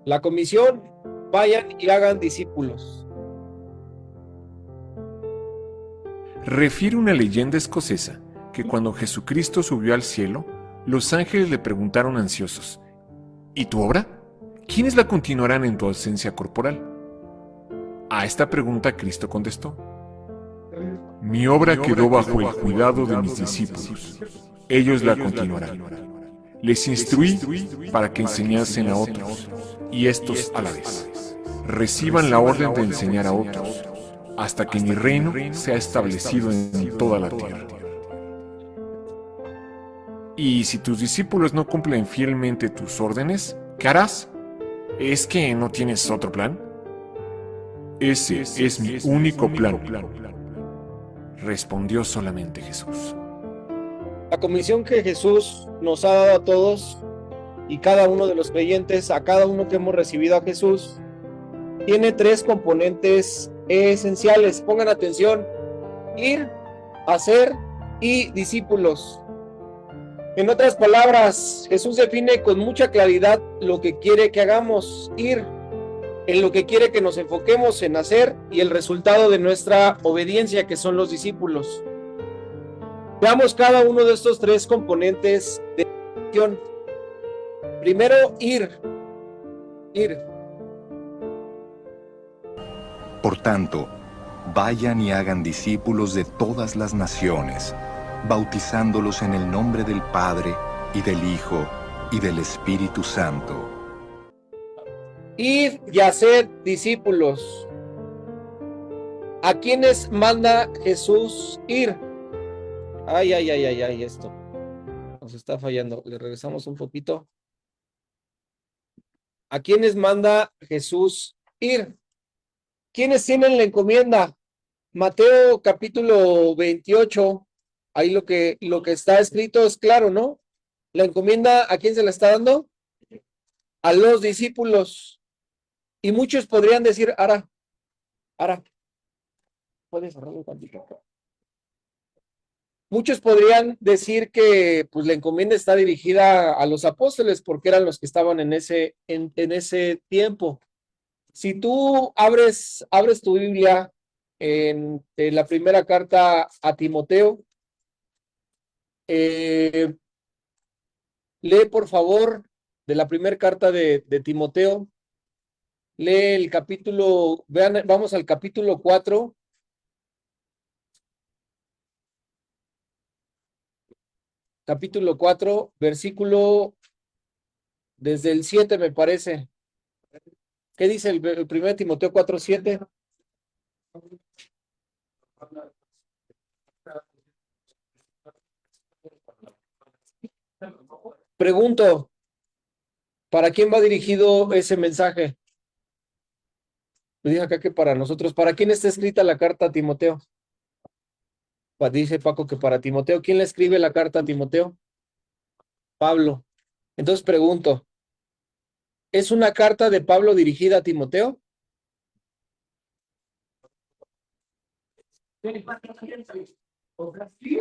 La comisión, vayan y hagan discípulos. Refiere una leyenda escocesa que cuando Jesucristo subió al cielo, los ángeles le preguntaron ansiosos: ¿y tu obra? ¿Quiénes la continuarán en tu ausencia corporal? A esta pregunta Cristo contestó: mi obra quedó bajo el cuidado de mis discípulos. Ellos la continuarán. Les instruí para que enseñasen a otros, y estos a la vez reciban la orden de enseñar a otros, hasta que mi reino sea establecido en toda la tierra. Y si tus discípulos no cumplen fielmente tus órdenes, ¿qué harás? ¿Es que no tienes otro plan? Ese es mi único plan, respondió solamente Jesús. La comisión que Jesús nos ha dado a todos y cada uno de los creyentes, a cada uno que hemos recibido a Jesús, tiene tres componentes esenciales. Pongan atención: ir, hacer y discípulos. En otras palabras, Jesús define con mucha claridad lo que quiere que hagamos: ir, en lo que quiere que nos enfoquemos en hacer, y el resultado de nuestra obediencia, que son los discípulos. Veamos cada uno de estos tres componentes de acción. Primero, ir. Por tanto, vayan y hagan discípulos de todas las naciones, bautizándolos en el nombre del Padre, y del Hijo, y del Espíritu Santo. Ir y hacer discípulos. ¿A quiénes manda Jesús ir? Ay, esto nos está fallando. Le regresamos un poquito. ¿A quiénes manda Jesús ir? ¿Quiénes tienen la encomienda? Mateo capítulo 28, ahí lo que está escrito es claro, ¿no? La encomienda, ¿a quién se la está dando? A los discípulos. Y muchos podrían decir: Ara, puedes cerrarlo un tantito. Muchos podrían decir que pues la encomienda está dirigida a los apóstoles, porque eran los que estaban en ese tiempo. Si tú abres tu Biblia en la primera carta a Timoteo, lee por favor de la primera carta de Timoteo, lee el capítulo, vamos al capítulo 4. Capítulo 4, versículo desde el 7, me parece. ¿Qué dice el 1 Timoteo 4:7? Pregunto, ¿para quién va dirigido ese mensaje? Me dice acá que para nosotros. ¿Para quién está escrita la carta a Timoteo? Dice Paco que para Timoteo. ¿Quién le escribe la carta a Timoteo? Pablo. Entonces pregunto, ¿es una carta de Pablo dirigida a Timoteo?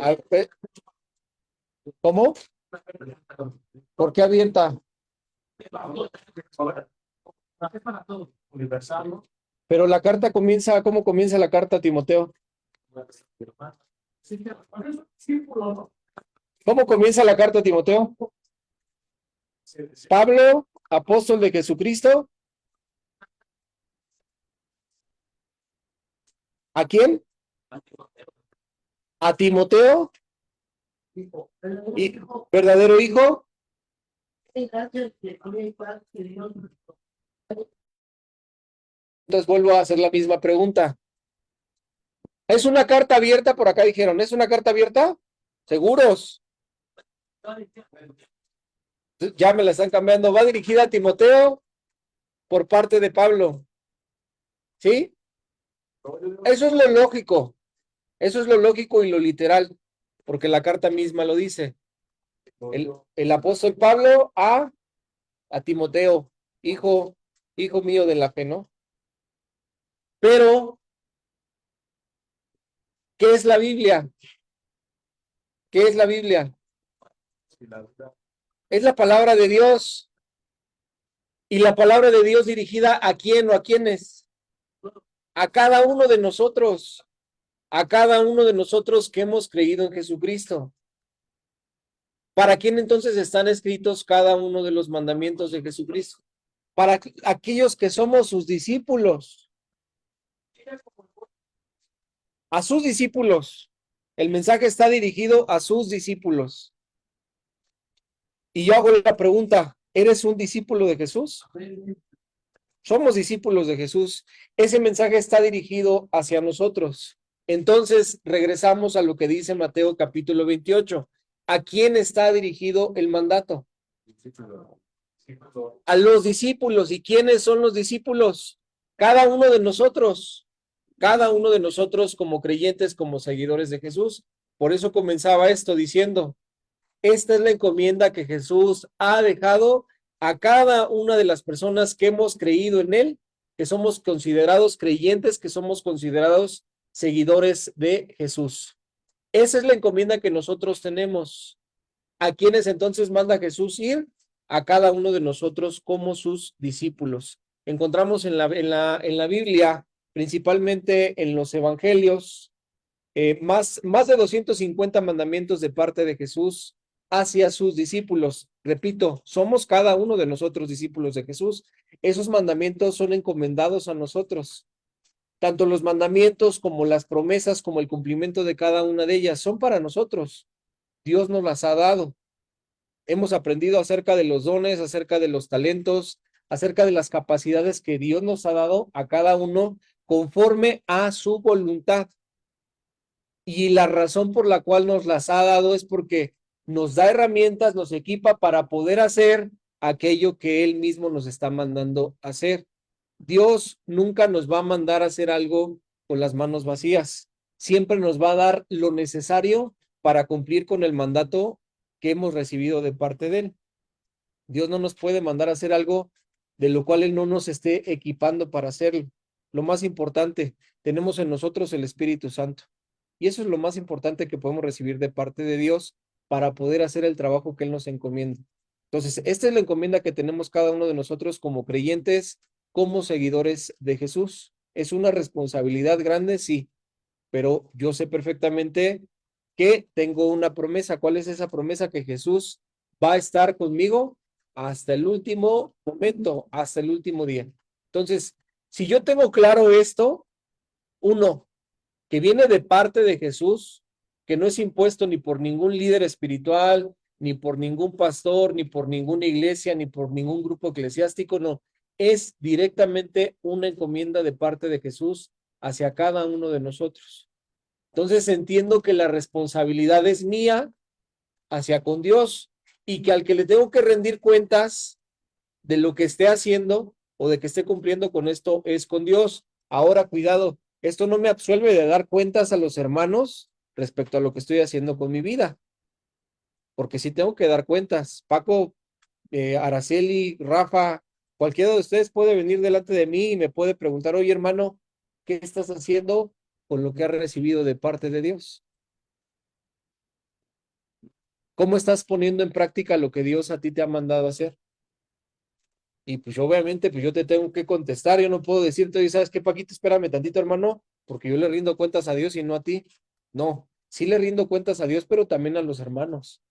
A ver, ¿cómo? ¿Por qué avienta? Pero la carta comienza, ¿cómo comienza la carta a Timoteo? ¿Cómo comienza la carta a Timoteo? Pablo, apóstol de Jesucristo. ¿A quién? A Timoteo, y verdadero hijo. Entonces vuelvo a hacer la misma pregunta. ¿Es una carta abierta? Por acá dijeron, ¿es una carta abierta? ¿Seguros? Ya me la están cambiando. Va dirigida a Timoteo por parte de Pablo. ¿Sí? Eso es lo lógico. Eso es lo lógico y lo literal, porque la carta misma lo dice. El apóstol Pablo a Timoteo, hijo mío de la fe, ¿no? Pero, ¿qué es la Biblia? ¿Qué es la Biblia? Es la palabra de Dios. Y la palabra de Dios dirigida ¿a quién o a quiénes? A cada uno de nosotros, a cada uno de nosotros que hemos creído en Jesucristo. ¿Para quién entonces están escritos cada uno de los mandamientos de Jesucristo? Para aquellos que somos sus discípulos. A sus discípulos. El mensaje está dirigido a sus discípulos. Y yo hago la pregunta, ¿eres un discípulo de Jesús? Somos discípulos de Jesús. Ese mensaje está dirigido hacia nosotros. Entonces, regresamos a lo que dice Mateo capítulo 28. ¿A quién está dirigido el mandato? A los discípulos. ¿Y quiénes son los discípulos? Cada uno de nosotros. Cada uno de nosotros como creyentes, como seguidores de Jesús. Por eso comenzaba esto diciendo, esta es la encomienda que Jesús ha dejado a cada una de las personas que hemos creído en él, que somos considerados creyentes, que somos considerados seguidores de Jesús. Esa es la encomienda que nosotros tenemos. ¿A quiénes entonces manda Jesús ir? A cada uno de nosotros como sus discípulos. Encontramos en la Biblia, principalmente en los evangelios, más de 250 mandamientos de parte de Jesús hacia sus discípulos. Repito, somos cada uno de nosotros discípulos de Jesús. Esos mandamientos son encomendados a nosotros. Tanto los mandamientos como las promesas, como el cumplimiento de cada una de ellas, son para nosotros. Dios nos las ha dado. Hemos aprendido acerca de los dones, acerca de los talentos, acerca de las capacidades que Dios nos ha dado a cada uno conforme a su voluntad. Y la razón por la cual nos las ha dado es porque nos da herramientas, nos equipa para poder hacer aquello que Él mismo nos está mandando hacer. Dios nunca nos va a mandar a hacer algo con las manos vacías. Siempre nos va a dar lo necesario para cumplir con el mandato que hemos recibido de parte de Él. Dios no nos puede mandar a hacer algo de lo cual Él no nos esté equipando para hacerlo. Lo más importante, tenemos en nosotros el Espíritu Santo. Y eso es lo más importante que podemos recibir de parte de Dios para poder hacer el trabajo que Él nos encomienda. Entonces, esta es la encomienda que tenemos cada uno de nosotros como creyentes, como seguidores de Jesús. ¿Es una responsabilidad grande? Sí, pero yo sé perfectamente que tengo una promesa. ¿Cuál es esa promesa? Que Jesús va a estar conmigo hasta el último momento, hasta el último día. Entonces, si yo tengo claro esto, uno, que viene de parte de Jesús, que no es impuesto ni por ningún líder espiritual, ni por ningún pastor, ni por ninguna iglesia, ni por ningún grupo eclesiástico, no, es directamente una encomienda de parte de Jesús hacia cada uno de nosotros. Entonces entiendo que la responsabilidad es mía hacia con Dios y que al que le tengo que rendir cuentas de lo que esté haciendo o de que esté cumpliendo con esto es con Dios. Ahora, cuidado, esto no me absuelve de dar cuentas a los hermanos respecto a lo que estoy haciendo con mi vida, porque sí tengo que dar cuentas. Paco, Araceli, Rafa, cualquiera de ustedes puede venir delante de mí y me puede preguntar, oye hermano, ¿qué estás haciendo con lo que has recibido de parte de Dios? ¿Cómo estás poniendo en práctica lo que Dios a ti te ha mandado hacer? Y pues obviamente, pues yo te tengo que contestar, yo no puedo decirte, oye, ¿sabes qué, Paquito? Espérame tantito, hermano, porque yo le rindo cuentas a Dios y no a ti. No, sí le rindo cuentas a Dios, pero también a los hermanos.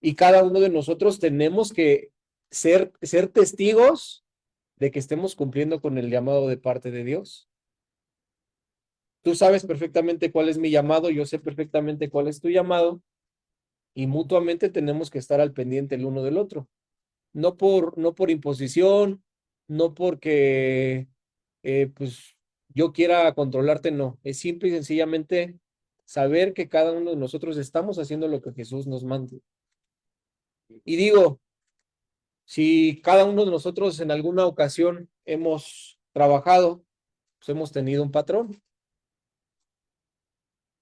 Y cada uno de nosotros tenemos que ser testigos de que estemos cumpliendo con el llamado de parte de Dios. Tú sabes perfectamente cuál es mi llamado, yo sé perfectamente cuál es tu llamado, y mutuamente tenemos que estar al pendiente el uno del otro. No por imposición, no porque pues yo quiera controlarte, no. Es simple y sencillamente saber que cada uno de nosotros estamos haciendo lo que Jesús nos manda. Y digo, si cada uno de nosotros en alguna ocasión hemos trabajado, pues hemos tenido un patrón.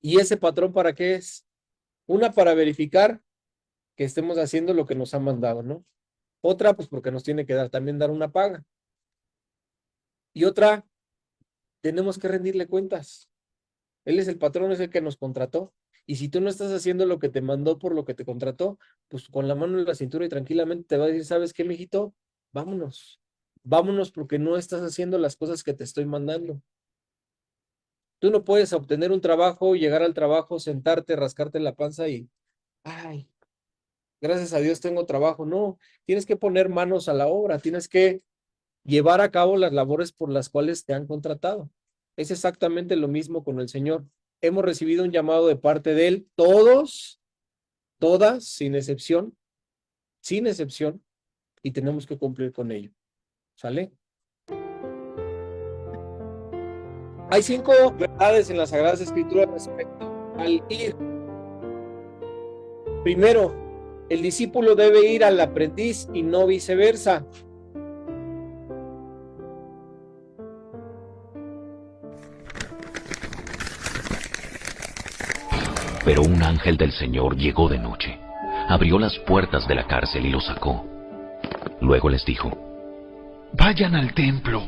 ¿Y ese patrón para qué es? Una, para verificar que estemos haciendo lo que nos ha mandado, ¿no? Otra, pues porque nos tiene que también dar una paga. Y otra, tenemos que rendirle cuentas. Él es el patrón, es el que nos contrató. Y si tú no estás haciendo lo que te mandó por lo que te contrató, pues con la mano en la cintura y tranquilamente te va a decir, ¿sabes qué, mijito? Vámonos. vámonos porque no estás haciendo las cosas que te estoy mandando. Tú no puedes obtener un trabajo, llegar al trabajo, sentarte, rascarte la panza y, ay, gracias a Dios tengo trabajo. No, tienes que poner manos a la obra, tienes que llevar a cabo las labores por las cuales te han contratado. Es exactamente lo mismo con el Señor. Hemos recibido un llamado de parte de Él, todos, todas, sin excepción, y tenemos que cumplir con ello. ¿Sale? Hay 5 verdades en las Sagradas Escrituras respecto al ir. Primero, el discípulo debe ir al aprendiz y no viceversa. Pero un ángel del Señor llegó de noche, abrió las puertas de la cárcel y los sacó. Luego les dijo: Vayan al templo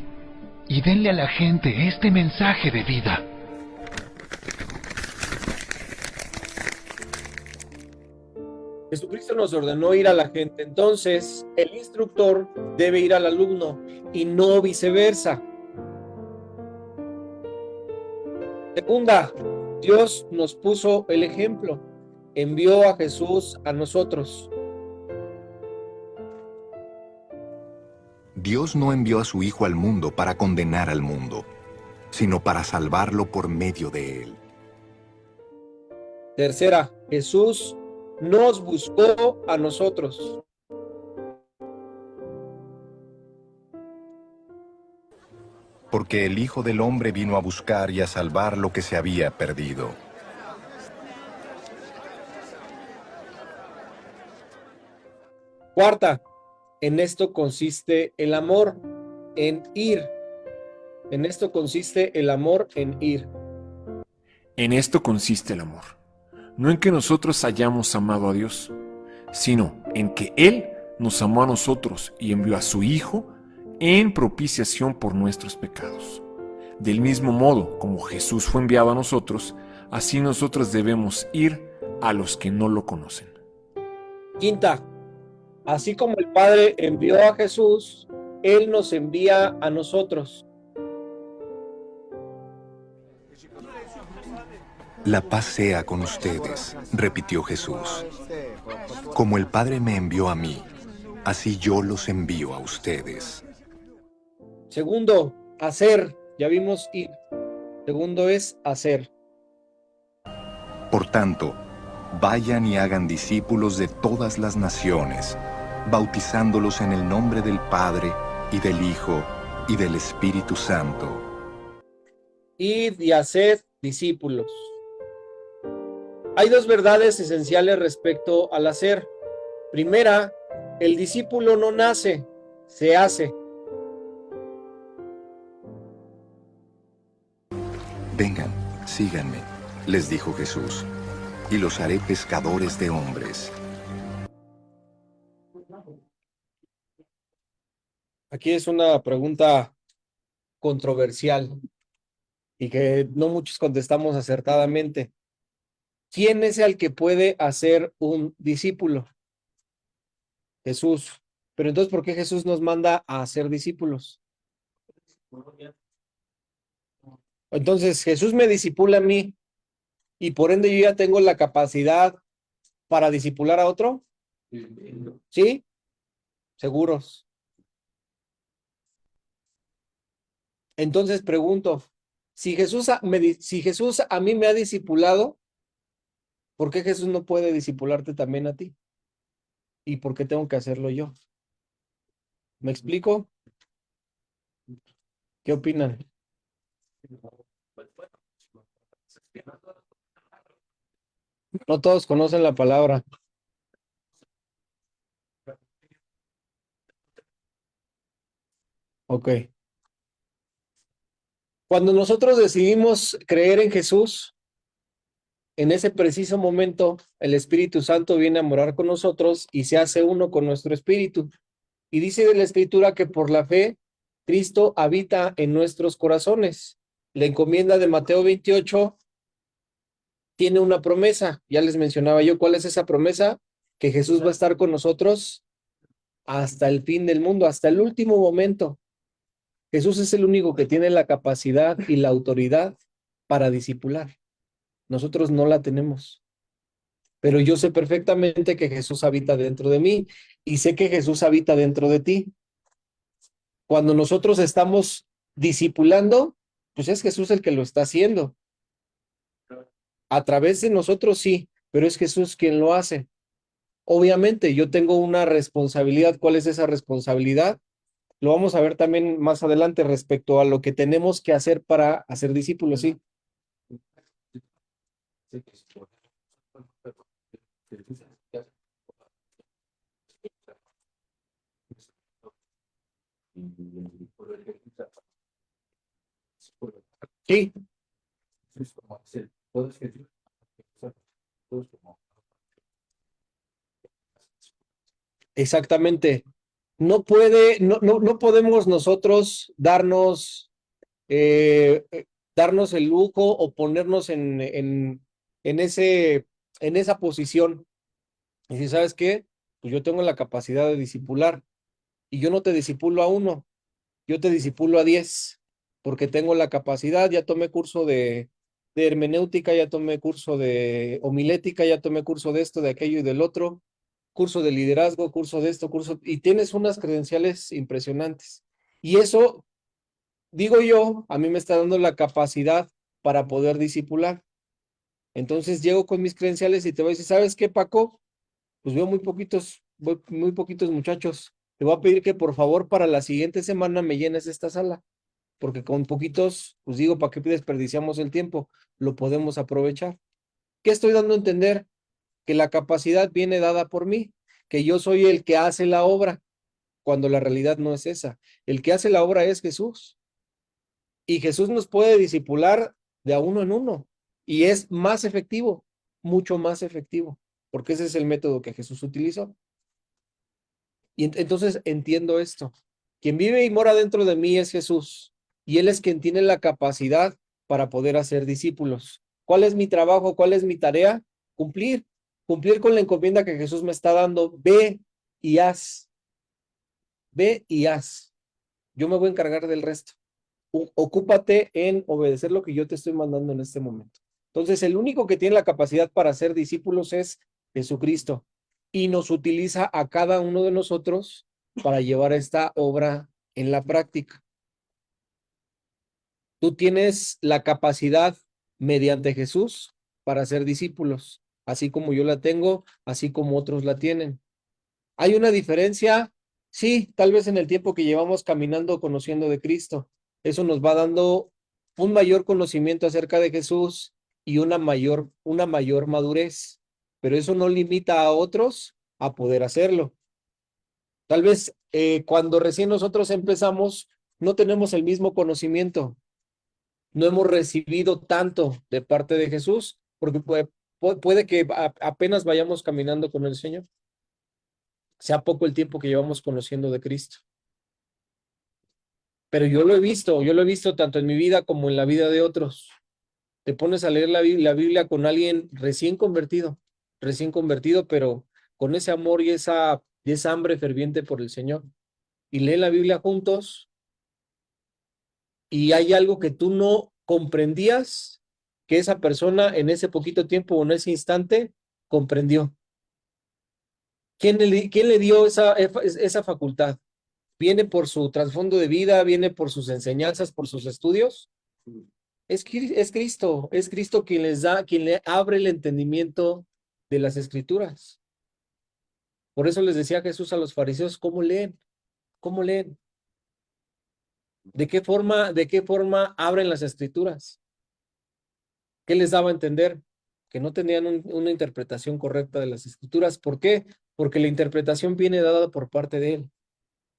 y denle a la gente este mensaje de vida. Jesucristo nos ordenó ir a la gente, entonces el instructor debe ir al alumno y no viceversa. Segunda, Dios nos puso el ejemplo, envió a Jesús a nosotros. Dios no envió a su Hijo al mundo para condenar al mundo, sino para salvarlo por medio de él. Tercera, Jesús nos buscó a nosotros. Porque el Hijo del Hombre vino a buscar y a salvar lo que se había perdido. Cuarta, en esto consiste el amor, en ir. En esto consiste el amor, en ir. En esto consiste el amor, no en que nosotros hayamos amado a Dios, sino en que Él nos amó a nosotros y envió a su Hijo en propiciación por nuestros pecados. Del mismo modo como Jesús fue enviado a nosotros, así nosotros debemos ir a los que no lo conocen. Quinta, así como el Padre envió a Jesús, Él nos envía a nosotros. La paz sea con ustedes, repitió Jesús. Como el Padre me envió a mí, así yo los envío a ustedes. Segundo, hacer. Ya vimos ir. Segundo es hacer. Por tanto, vayan y hagan discípulos de todas las naciones, bautizándolos en el nombre del Padre, y del Hijo, y del Espíritu Santo. Id y haced discípulos. Hay 2 verdades esenciales respecto al hacer. Primera, el discípulo no nace, se hace. Vengan, síganme, les dijo Jesús, y los haré pescadores de hombres. Aquí es una pregunta controversial y que no muchos contestamos acertadamente. ¿Quién es el que puede hacer un discípulo? Jesús. Pero entonces, ¿por qué Jesús nos manda a hacer discípulos? Entonces, Jesús me discipula a mí y por ende yo ya tengo la capacidad para discipular a otro. ¿Sí? Seguros. Entonces pregunto, si Jesús a mí me ha discipulado, ¿por qué Jesús no puede discipularte también a ti? ¿Y por qué tengo que hacerlo yo? ¿Me explico? ¿Qué opinan? No todos conocen la palabra. Ok. Cuando nosotros decidimos creer en Jesús, en ese preciso momento, el Espíritu Santo viene a morar con nosotros y se hace uno con nuestro espíritu. Y dice de la Escritura que por la fe, Cristo habita en nuestros corazones. La encomienda de Mateo 28 tiene una promesa. Ya les mencionaba yo cuál es esa promesa, que Jesús va a estar con nosotros hasta el fin del mundo, hasta el último momento. Jesús es el único que tiene la capacidad y la autoridad para discipular. Nosotros no la tenemos. Pero yo sé perfectamente que Jesús habita dentro de mí y sé que Jesús habita dentro de ti. Cuando nosotros estamos discipulando, pues es Jesús el que lo está haciendo. A través de nosotros sí, pero es Jesús quien lo hace. Obviamente yo tengo una responsabilidad. ¿Cuál es esa responsabilidad? Lo vamos a ver también más adelante respecto a lo que tenemos que hacer para hacer discípulos, sí. Sí, exactamente. No podemos nosotros darnos el lujo o ponernos en esa posición. Y si sabes qué, pues yo tengo la capacidad de discipular y yo no te discipulo a uno, yo te discipulo a 10, porque tengo la capacidad. Ya tomé curso de hermenéutica, ya tomé curso de homilética, ya tomé curso de esto, de aquello y del otro, curso de liderazgo, curso de esto, y tienes unas credenciales impresionantes. Y eso, digo yo, a mí me está dando la capacidad para poder discipular. Entonces llego con mis credenciales y te voy a decir, ¿sabes qué, Paco? Pues veo muy poquitos muchachos. Te voy a pedir que por favor para la siguiente semana me llenes esta sala, porque con poquitos, pues digo, ¿para qué desperdiciamos el tiempo? Lo podemos aprovechar. ¿Qué estoy dando a entender? Que la capacidad viene dada por mí, que yo soy el que hace la obra, cuando la realidad no es esa. El que hace la obra es Jesús. Y Jesús nos puede discipular de a uno en uno. Y es más efectivo, mucho más efectivo, porque ese es el método que Jesús utilizó. Y entonces entiendo esto. Quien vive y mora dentro de mí es Jesús. Y Él es quien tiene la capacidad para poder hacer discípulos. ¿Cuál es mi trabajo? ¿Cuál es mi tarea? Cumplir con la encomienda que Jesús me está dando. Ve y haz. Ve y haz. Yo me voy a encargar del resto. Ocúpate en obedecer lo que yo te estoy mandando en este momento. Entonces, el único que tiene la capacidad para ser discípulos es Jesucristo. Y nos utiliza a cada uno de nosotros para llevar esta obra en la práctica. Tú tienes la capacidad mediante Jesús para ser discípulos, así como yo la tengo, así como otros la tienen. ¿Hay una diferencia? Sí, tal vez en el tiempo que llevamos caminando, conociendo de Cristo. Eso nos va dando un mayor conocimiento acerca de Jesús y una mayor madurez. Pero eso no limita a otros a poder hacerlo. Tal vez cuando recién nosotros empezamos, no tenemos el mismo conocimiento. No hemos recibido tanto de parte de Jesús, porque puede que apenas vayamos caminando con el Señor. Sea poco el tiempo que llevamos conociendo de Cristo. Pero yo lo he visto tanto en mi vida como en la vida de otros. Te pones a leer la Biblia con alguien recién convertido, pero con ese amor y esa hambre ferviente por el Señor. Y lee la Biblia juntos y hay algo que tú no comprendías, que esa persona en ese poquito tiempo o en ese instante comprendió. ¿Quién le dio esa facultad? ¿Viene por su trasfondo de vida? ¿Viene por sus enseñanzas, por sus estudios? Es Cristo quien le abre el entendimiento de las Escrituras. Por eso les decía Jesús a los fariseos, ¿cómo leen? ¿Cómo leen? ¿De qué forma abren las Escrituras? ¿Qué les daba a entender? Que no tenían una interpretación correcta de las Escrituras. ¿Por qué? Porque la interpretación viene dada por parte de Él.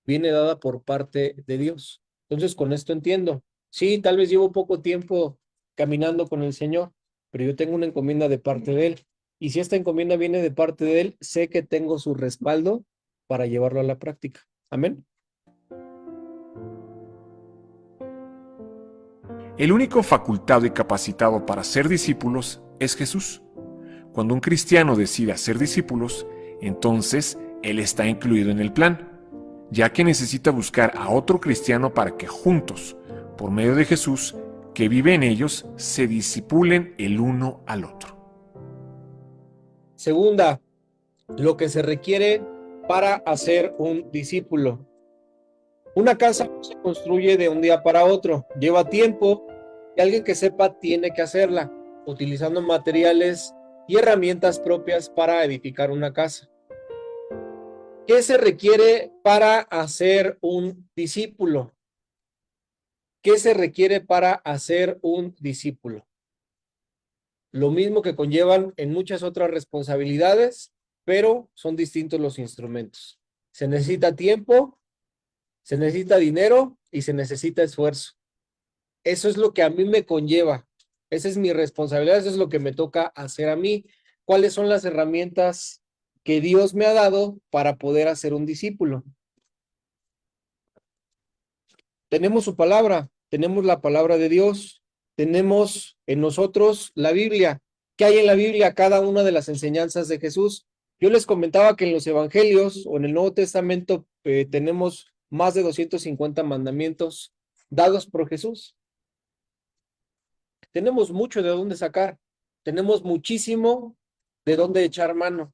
Viene dada por parte de Dios. Entonces, con esto entiendo. Sí, tal vez llevo poco tiempo caminando con el Señor, pero yo tengo una encomienda de parte de Él. Y si esta encomienda viene de parte de Él, sé que tengo su respaldo para llevarlo a la práctica. Amén. El único facultado y capacitado para ser discípulos es Jesús. Cuando un cristiano decide ser discípulos, entonces Él está incluido en el plan. ya que necesita buscar a otro cristiano para que juntos, por medio de Jesús, que vive en ellos, se discipulen el uno al otro. Segunda, lo que se requiere para hacer un discípulo. Una casa no se construye de un día para otro, lleva tiempo y alguien que sepa tiene que hacerla, utilizando materiales y herramientas propias para edificar una casa. ¿Qué se requiere para hacer un discípulo? ¿Qué se requiere para hacer un discípulo? Lo mismo que conllevan en muchas otras responsabilidades, pero son distintos los instrumentos. Se necesita tiempo, se necesita dinero y se necesita esfuerzo. Eso es lo que a mí me conlleva. Esa es mi responsabilidad, eso es lo que me toca hacer a mí. ¿Cuáles son las herramientas que Dios me ha dado para poder hacer un discípulo? Tenemos su palabra, tenemos la palabra de Dios, tenemos en nosotros la Biblia. ¿Qué hay en la Biblia? Cada una de las enseñanzas de Jesús. Yo les comentaba que en los evangelios o en el Nuevo Testamento tenemos más de 250 mandamientos dados por Jesús. Tenemos mucho de dónde sacar, tenemos muchísimo de dónde echar mano.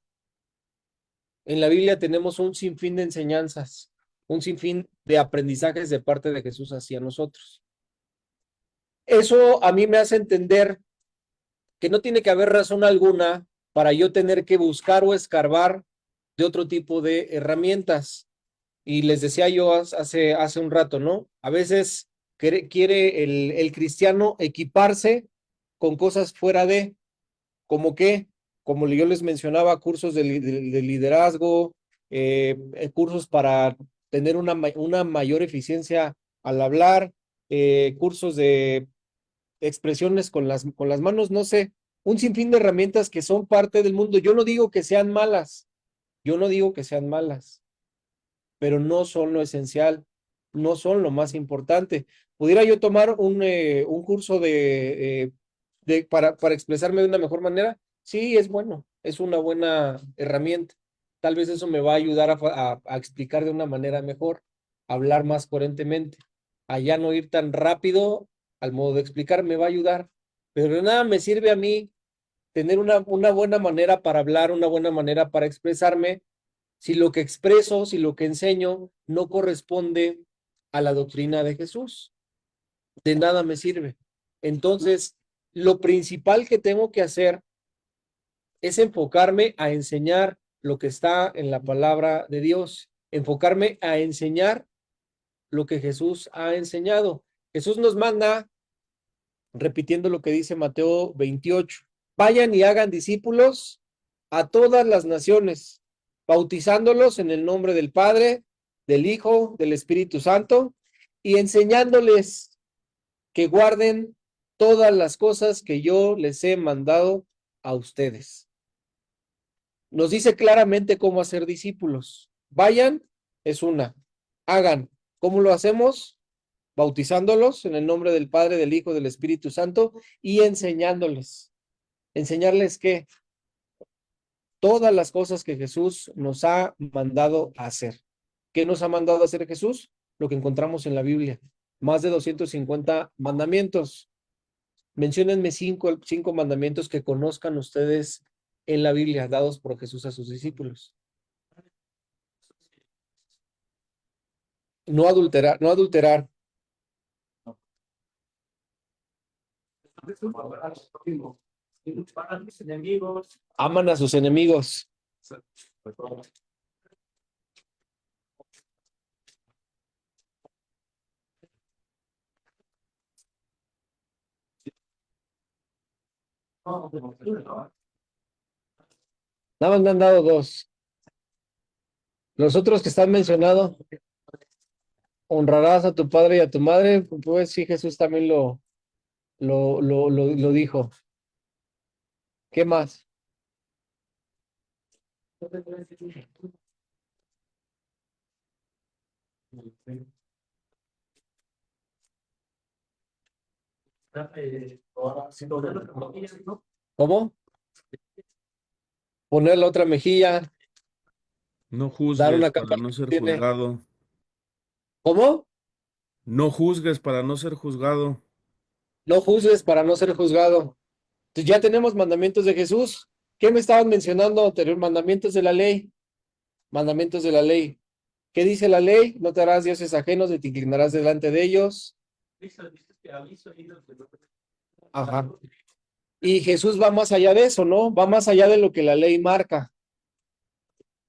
En la Biblia tenemos un sinfín de enseñanzas, un sinfín de aprendizajes de parte de Jesús hacia nosotros. Eso a mí me hace entender que no tiene que haber razón alguna para yo tener que buscar o escarbar de otro tipo de herramientas. Y les decía yo hace un rato, ¿no? A veces quiere el cristiano equiparse con cosas fuera de, como que, como yo les mencionaba, cursos de liderazgo, cursos para tener una mayor eficiencia al hablar, cursos de expresiones con las manos, no sé, un sinfín de herramientas que son parte del mundo. Yo no digo que sean malas, yo no digo que sean malas, pero no son lo esencial, no son lo más importante. ¿Pudiera yo tomar un curso para expresarme de una mejor manera? Sí, es bueno, es una buena herramienta. Tal vez eso me va a ayudar a explicar de una manera mejor, a hablar más coherentemente, a ya no ir tan rápido al modo de explicar, me va a ayudar. Pero de nada me sirve a mí tener una buena manera para hablar, una buena manera para expresarme, si lo que expreso, si lo que enseño no corresponde a la doctrina de Jesús. De nada me sirve. Entonces, lo principal que tengo que hacer es enfocarme a enseñar lo que está en la palabra de Dios, enfocarme a enseñar lo que Jesús ha enseñado. Jesús nos manda, repitiendo lo que dice Mateo 28, vayan y hagan discípulos a todas las naciones, bautizándolos en el nombre del Padre, del Hijo, del Espíritu Santo, y enseñándoles que guarden todas las cosas que yo les he mandado a ustedes. Nos dice claramente cómo hacer discípulos. Vayan, es una. Hagan. ¿Cómo lo hacemos? Bautizándolos en el nombre del Padre, del Hijo, del Espíritu Santo y enseñándoles. ¿Enseñarles qué? Todas las cosas que Jesús nos ha mandado a hacer. ¿Qué nos ha mandado a hacer Jesús? Lo que encontramos en la Biblia. Más de 250 mandamientos. Menciónenme cinco mandamientos que conozcan ustedes en la Biblia, dados por Jesús a sus discípulos. No adulterar, no adulterar. Aman a sus enemigos. Nada más me han dado dos. Los otros que están mencionados, honrarás a tu padre y a tu madre, pues sí, Jesús también lo dijo. ¿Qué más? ¿Cómo? Poner la otra mejilla, No dar juzgues una para capa no que ser tiene. juzgado. ¿Cómo? No juzgues para no ser juzgado. No juzgues para no ser juzgado. Entonces ya tenemos mandamientos de Jesús. ¿Qué me estaban mencionando anterior? Mandamientos de la ley. Mandamientos de la ley. ¿Qué dice la ley? No te harás dioses ajenos, ni te inclinarás delante de ellos. Ajá. Y Jesús va más allá de eso, ¿no? Va más allá de lo que la ley marca.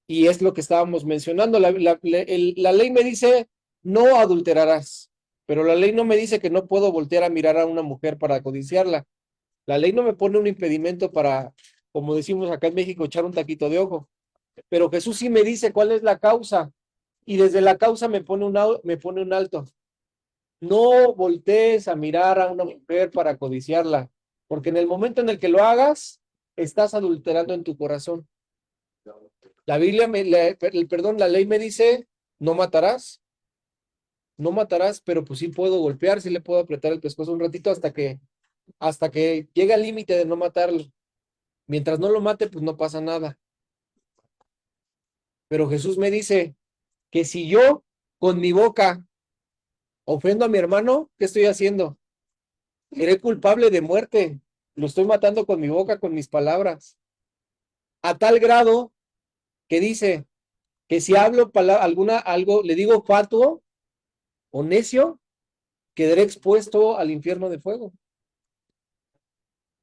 Y es lo que estábamos mencionando. La ley me dice, no adulterarás. Pero la ley no me dice que no puedo voltear a mirar a una mujer para codiciarla. La ley no me pone un impedimento para, como decimos acá en México, echar un taquito de ojo. Pero Jesús sí me dice cuál es la causa. Y desde la causa me pone un alto. No voltees a mirar a una mujer para codiciarla, porque en el momento en el que lo hagas, estás adulterando en tu corazón. La Biblia, la ley me dice, no matarás, no matarás, pero pues sí puedo golpear, sí le puedo apretar el pescuezo un ratito hasta que llegue al límite de no matarlo. Mientras no lo mate, pues no pasa nada. Pero Jesús me dice que si yo con mi boca ofendo a mi hermano, ¿qué estoy haciendo? Seré culpable de muerte. Lo estoy matando con mi boca, con mis palabras. A tal grado que dice que si hablo algo, le digo fatuo o necio, quedaré expuesto al infierno de fuego.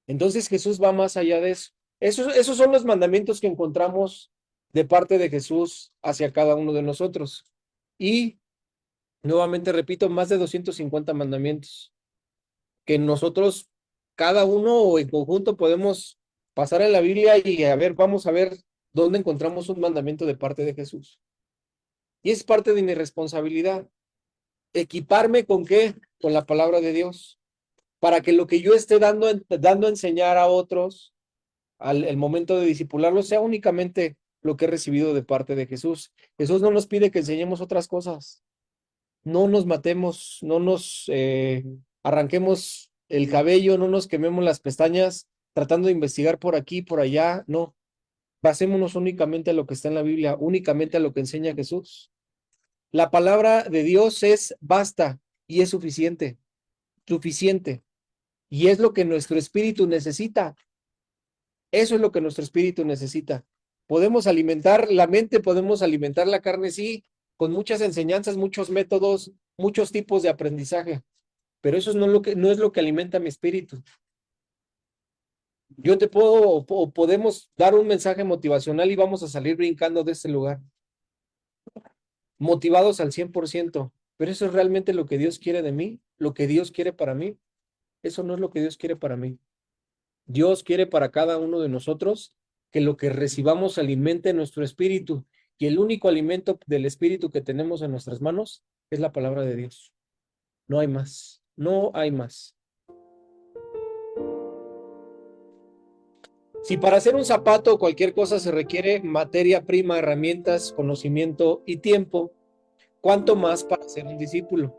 Entonces Jesús va más allá de eso. Esos son los mandamientos que encontramos de parte de Jesús hacia cada uno de nosotros. Y nuevamente repito, más de 250 mandamientos que nosotros, cada uno o en conjunto, podemos pasar en la Biblia y vamos a ver dónde encontramos un mandamiento de parte de Jesús. Y es parte de mi responsabilidad. ¿Equiparme con qué? Con la palabra de Dios. Para que lo que yo esté dando a enseñar a otros el momento de discipularlos sea únicamente lo que he recibido de parte de Jesús. Jesús no nos pide que enseñemos otras cosas. No nos matemos, no nos arranquemos el cabello, no nos quememos las pestañas tratando de investigar por aquí, por allá. No, basémonos únicamente a lo que está en la Biblia, únicamente a lo que enseña Jesús. La palabra de Dios es basta y es suficiente, suficiente. Y es lo que nuestro espíritu necesita. Eso es lo que nuestro espíritu necesita. Podemos alimentar la mente, podemos alimentar la carne, sí, con muchas enseñanzas, muchos métodos, muchos tipos de aprendizaje, pero eso no es lo que alimenta mi espíritu. Yo te puedo, o podemos dar un mensaje motivacional y vamos a salir brincando de este lugar, motivados al 100%, pero eso es realmente lo que Dios quiere de mí, lo que Dios quiere para mí. Eso no es lo que Dios quiere para mí. Dios quiere para cada uno de nosotros que lo que recibamos alimente nuestro espíritu, y el único alimento del espíritu que tenemos en nuestras manos es la palabra de Dios. No hay más, no hay más. Si para hacer un zapato o cualquier cosa se requiere materia prima, herramientas, conocimiento y tiempo, ¿cuánto más para ser un discípulo?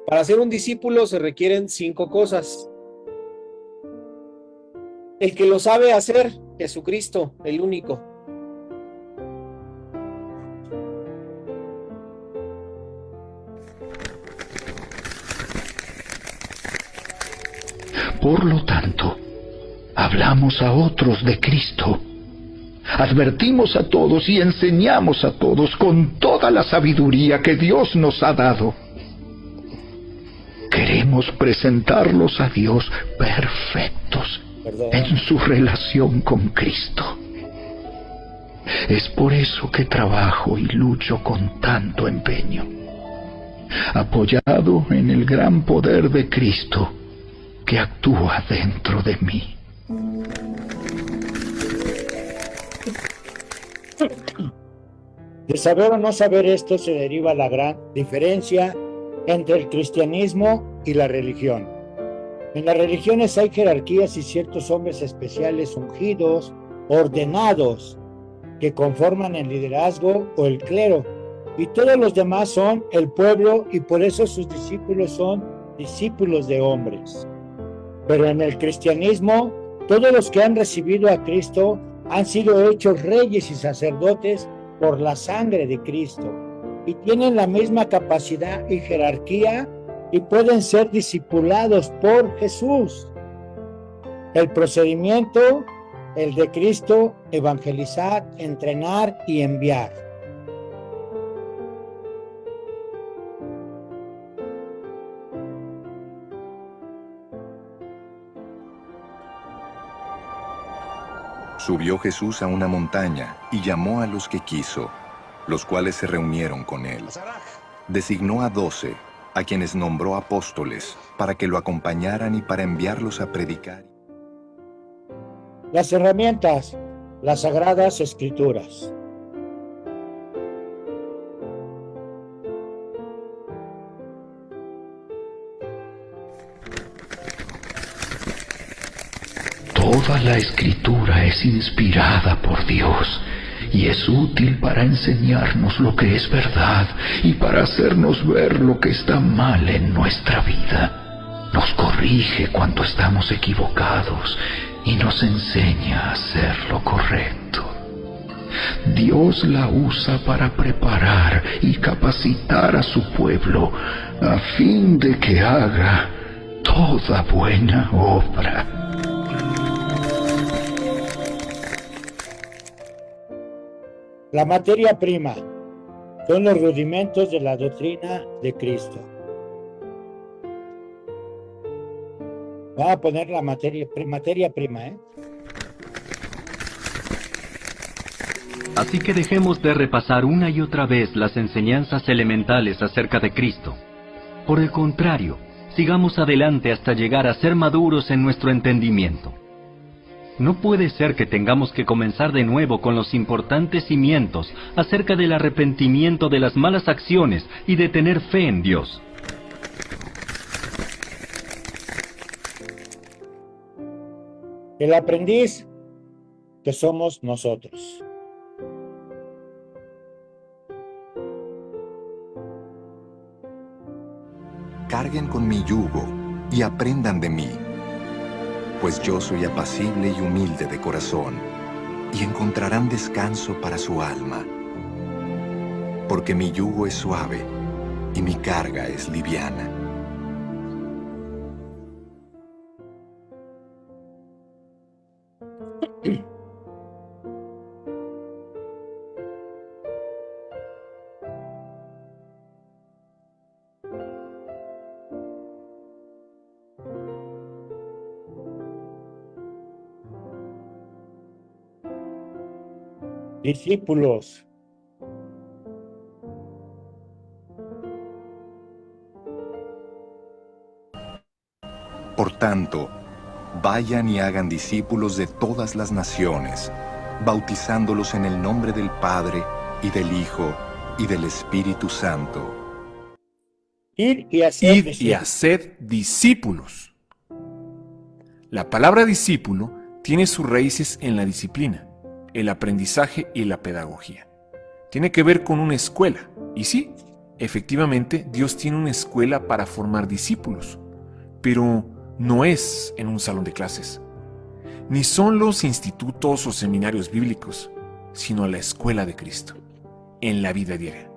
Para ser un discípulo se requieren 5 cosas. El que lo sabe hacer, Jesucristo, el único. Por lo tanto, hablamos a otros de Cristo. Advertimos a todos y enseñamos a todos con toda la sabiduría que Dios nos ha dado. Queremos presentarlos a Dios perfectos en su relación con Cristo. Es por eso que trabajo y lucho con tanto empeño, apoyado en el gran poder de Cristo que actúa dentro de mí. De saber o no saber esto se deriva la gran diferencia entre el cristianismo y la religión. En las religiones hay jerarquías y ciertos hombres especiales ungidos, ordenados, que conforman el liderazgo o el clero, y todos los demás son el pueblo, y por eso sus discípulos son discípulos de hombres. Pero en el cristianismo, todos los que han recibido a Cristo han sido hechos reyes y sacerdotes por la sangre de Cristo y tienen la misma capacidad y jerarquía y pueden ser discipulados por Jesús. El procedimiento, el de Cristo: evangelizar, entrenar y enviar. Subió Jesús a una montaña y llamó a los que quiso, los cuales se reunieron con él. Designó a 12, a quienes nombró apóstoles, para que lo acompañaran y para enviarlos a predicar. Las herramientas, las Sagradas Escrituras. Toda la Escritura es inspirada por Dios y es útil para enseñarnos lo que es verdad y para hacernos ver lo que está mal en nuestra vida. Nos corrige cuando estamos equivocados y nos enseña a hacer lo correcto. Dios la usa para preparar y capacitar a su pueblo a fin de que haga toda buena obra. La materia prima son los rudimentos de la doctrina de Cristo. Vamos a poner la materia prima, ¿eh? Así que dejemos de repasar una y otra vez las enseñanzas elementales acerca de Cristo. Por el contrario, sigamos adelante hasta llegar a ser maduros en nuestro entendimiento. No puede ser que tengamos que comenzar de nuevo con los importantes cimientos acerca del arrepentimiento de las malas acciones y de tener fe en Dios. El aprendiz que somos nosotros. Carguen con mi yugo y aprendan de mí, pues yo soy apacible y humilde de corazón, y encontrarán descanso para su alma. Porque mi yugo es suave y mi carga es liviana. Discípulos. Por tanto, vayan y hagan discípulos de todas las naciones, bautizándolos en el nombre del Padre, y del Hijo, y del Espíritu Santo. Ir y hacer Id y discípulos. haced discípulos. La palabra discípulo tiene sus raíces en la disciplina, el aprendizaje y la pedagogía. Tiene que ver con una escuela. Y sí, efectivamente, Dios tiene una escuela para formar discípulos, pero no es en un salón de clases, ni son los institutos o seminarios bíblicos, sino la escuela de Cristo, en la vida diaria,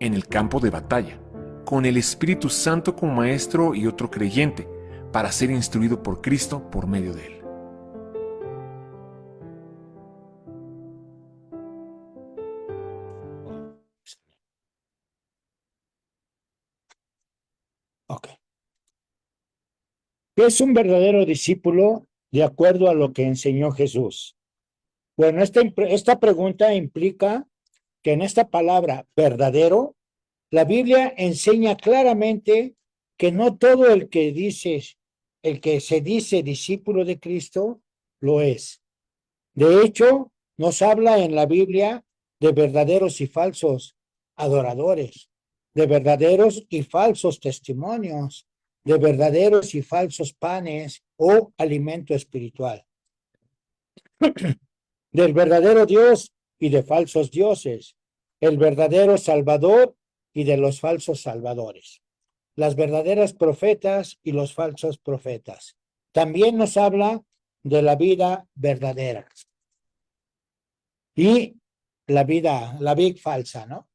en el campo de batalla, con el Espíritu Santo como maestro y otro creyente, para ser instruido por Cristo por medio de él. Ok. ¿Qué es un verdadero discípulo de acuerdo a lo que enseñó Jesús? Bueno, esta pregunta implica que en esta palabra verdadero, la Biblia enseña claramente que no todo el que se dice discípulo de Cristo, lo es. De hecho, nos habla en la Biblia de verdaderos y falsos adoradores, de verdaderos y falsos testimonios, de verdaderos y falsos panes o alimento espiritual, del verdadero Dios y de falsos dioses, el verdadero Salvador y de los falsos salvadores, las verdaderas profetas y los falsos profetas. También nos habla de la vida verdadera. Y la vida, la vid falsa, ¿no?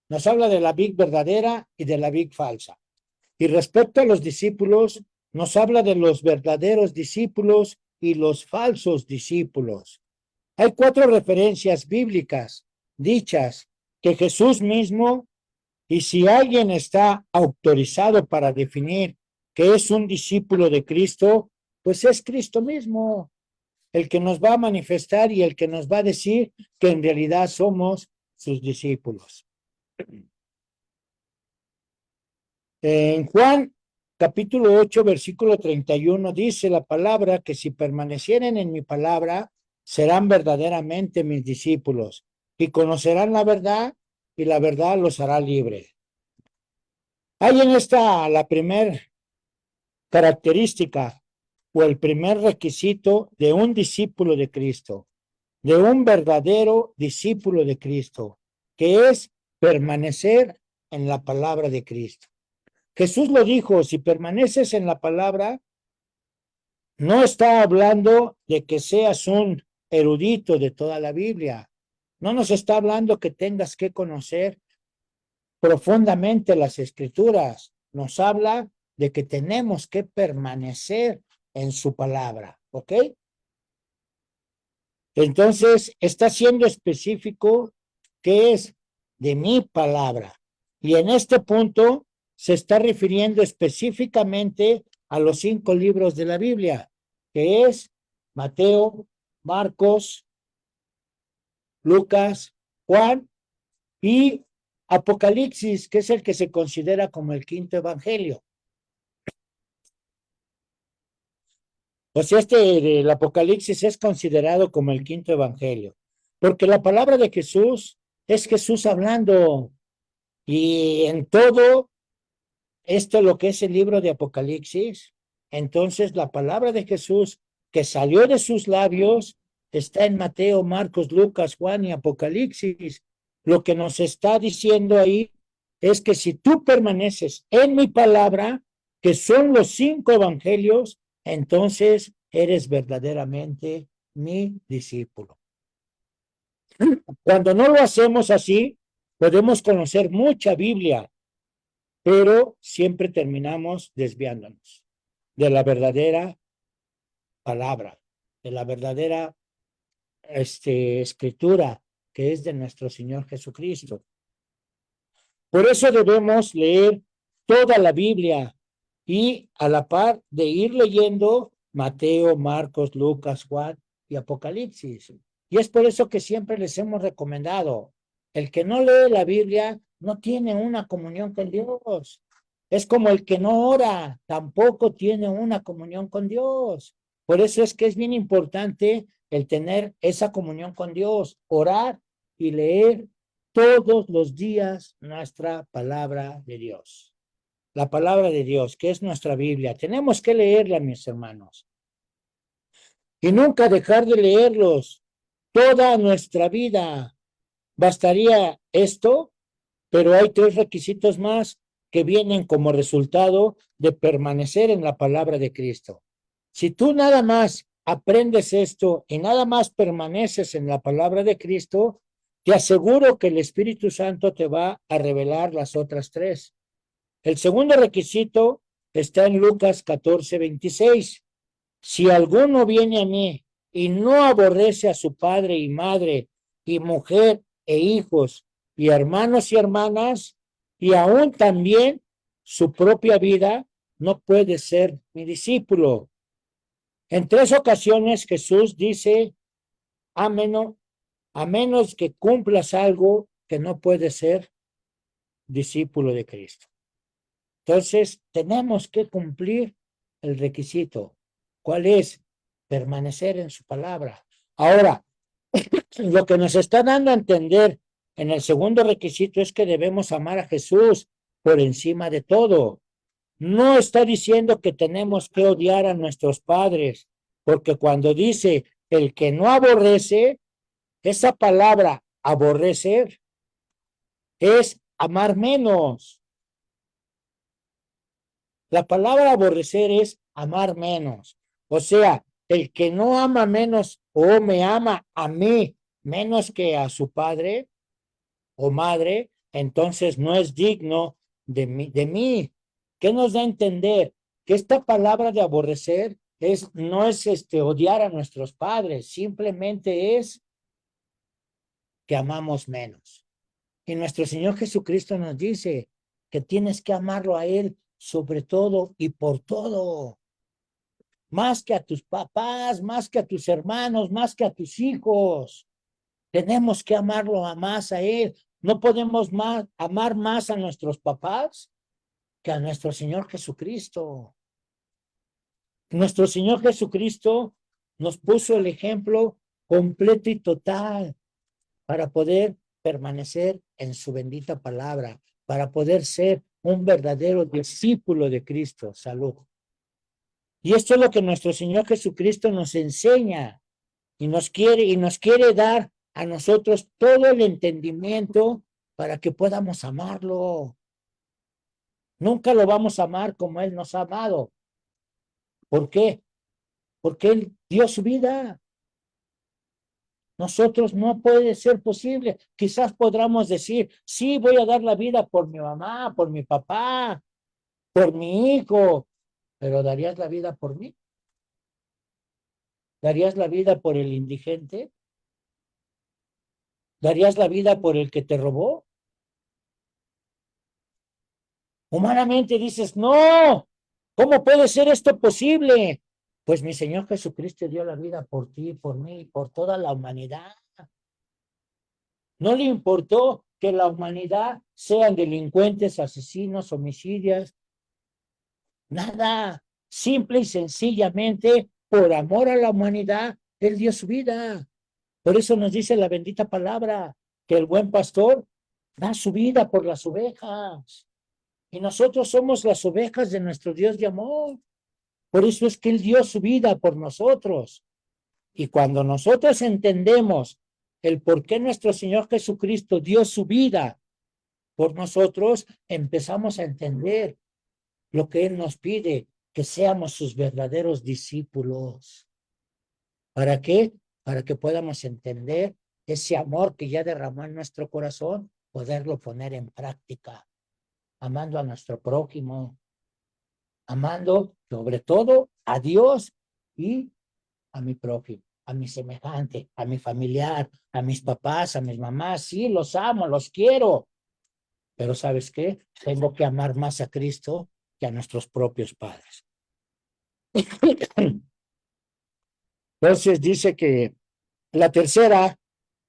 Nos habla de la vid verdadera y de la vid falsa. Y respecto a los discípulos, nos habla de los verdaderos discípulos y los falsos discípulos. Hay 4 referencias bíblicas dichas que Jesús mismo, y si alguien está autorizado para definir que es un discípulo de Cristo, pues es Cristo mismo el que nos va a manifestar y el que nos va a decir que en realidad somos sus discípulos. En Juan capítulo 8, versículo 31, dice la palabra que si permanecieren en mi palabra, serán verdaderamente mis discípulos y conocerán la verdad y la verdad los hará libres. Hay en esta la primera característica o el primer requisito de un discípulo de Cristo, de un verdadero discípulo de Cristo, que es permanecer en la palabra de Cristo. Jesús lo dijo, si permaneces en la palabra, no está hablando de que seas un erudito de toda la Biblia. No nos está hablando que tengas que conocer profundamente las Escrituras. Nos habla de que tenemos que permanecer en su palabra, ¿ok? Entonces, está siendo específico que es de mi palabra. Y en este punto se está refiriendo específicamente a los 5 libros de la Biblia, que es Mateo, Marcos, Lucas, Juan y Apocalipsis, que es el que se considera como el 5º evangelio. O sea, el Apocalipsis es considerado como el 5º evangelio, porque la palabra de Jesús es Jesús hablando, y en todo esto lo que es el libro de Apocalipsis, entonces la palabra de Jesús que salió de sus labios está en Mateo, Marcos, Lucas, Juan y Apocalipsis. Lo que nos está diciendo ahí es que si tú permaneces en mi palabra, que son los 5 evangelios, entonces eres verdaderamente mi discípulo. Cuando no lo hacemos así, podemos conocer mucha Biblia, pero siempre terminamos desviándonos de la verdadera palabra, de la verdadera escritura que es de nuestro Señor Jesucristo. Por eso debemos leer toda la Biblia y a la par de ir leyendo Mateo, Marcos, Lucas, Juan y Apocalipsis. Y es por eso que siempre les hemos recomendado, el que no lee la Biblia no tiene una comunión con Dios. Es como el que no ora, tampoco tiene una comunión con Dios. Por eso es que es bien importante el tener esa comunión con Dios, orar y leer todos los días nuestra palabra de Dios. La palabra de Dios, que es nuestra Biblia. Tenemos que leerla, mis hermanos. Y nunca dejar de leerlos toda nuestra vida. Bastaría esto, pero hay 3 requisitos más que vienen como resultado de permanecer en la palabra de Cristo. Si tú nada más aprendes esto y nada más permaneces en la palabra de Cristo, te aseguro que el Espíritu Santo te va a revelar las otras 3. El segundo requisito está en Lucas 14:26. Si alguno viene a mí y no aborrece a su padre y madre y mujer e hijos y hermanos y hermanas y aún también su propia vida, no puede ser mi discípulo. En 3 ocasiones Jesús dice, a menos que cumplas algo que no puede ser discípulo de Cristo. Entonces, tenemos que cumplir el requisito. ¿Cuál es? Permanecer en su palabra. Ahora, lo que nos está dando a entender en el segundo requisito es que debemos amar a Jesús por encima de todo. No está diciendo que tenemos que odiar a nuestros padres, porque cuando dice el que no aborrece, esa palabra aborrecer es amar menos. La palabra aborrecer es amar menos. O sea, el que no ama menos o me ama a mí menos que a su padre o madre, entonces no es digno de mí. ¿Qué nos da a entender? Que esta palabra de aborrecer no es odiar a nuestros padres, simplemente es que amamos menos. Y nuestro Señor Jesucristo nos dice que tienes que amarlo a Él sobre todo y por todo. Más que a tus papás, más que a tus hermanos, más que a tus hijos. Tenemos que amarlo más a Él. No podemos amar más a nuestros papás que a nuestro Señor Jesucristo. Nuestro Señor Jesucristo nos puso el ejemplo completo y total para poder permanecer en su bendita palabra, para poder ser un verdadero discípulo de Cristo. Salud. Y esto es lo que nuestro Señor Jesucristo nos enseña y nos quiere dar a nosotros todo el entendimiento para que podamos amarlo. Nunca lo vamos a amar como Él nos ha amado. ¿Por qué? Porque Él dio su vida. Nosotros no puede ser posible. Quizás podamos decir, sí, voy a dar la vida por mi mamá, por mi papá, por mi hijo, pero ¿darías la vida por mí? ¿Darías la vida por el indigente? ¿Darías la vida por el que te robó? Humanamente dices, no, ¿cómo puede ser esto posible? Pues mi Señor Jesucristo dio la vida por ti, por mí, por toda la humanidad. No le importó que la humanidad sean delincuentes, asesinos, homicidios. Nada. Simple y sencillamente, por amor a la humanidad, Él dio su vida. Por eso nos dice la bendita palabra, que el buen pastor da su vida por las ovejas. Y nosotros somos las ovejas de nuestro Dios de amor. Por eso es que Él dio su vida por nosotros. Y cuando nosotros entendemos el por qué nuestro Señor Jesucristo dio su vida por nosotros, empezamos a entender lo que Él nos pide, que seamos sus verdaderos discípulos. ¿Para qué? Para que podamos entender ese amor que ya derramó en nuestro corazón, poderlo poner en práctica, amando a nuestro prójimo, amando sobre todo a Dios y a mi prójimo, a mi semejante, a mi familiar, a mis papás, a mis mamás. Sí, los amo, los quiero. Pero ¿sabes qué? Tengo que amar más a Cristo que a nuestros propios padres. Entonces dice que la tercera,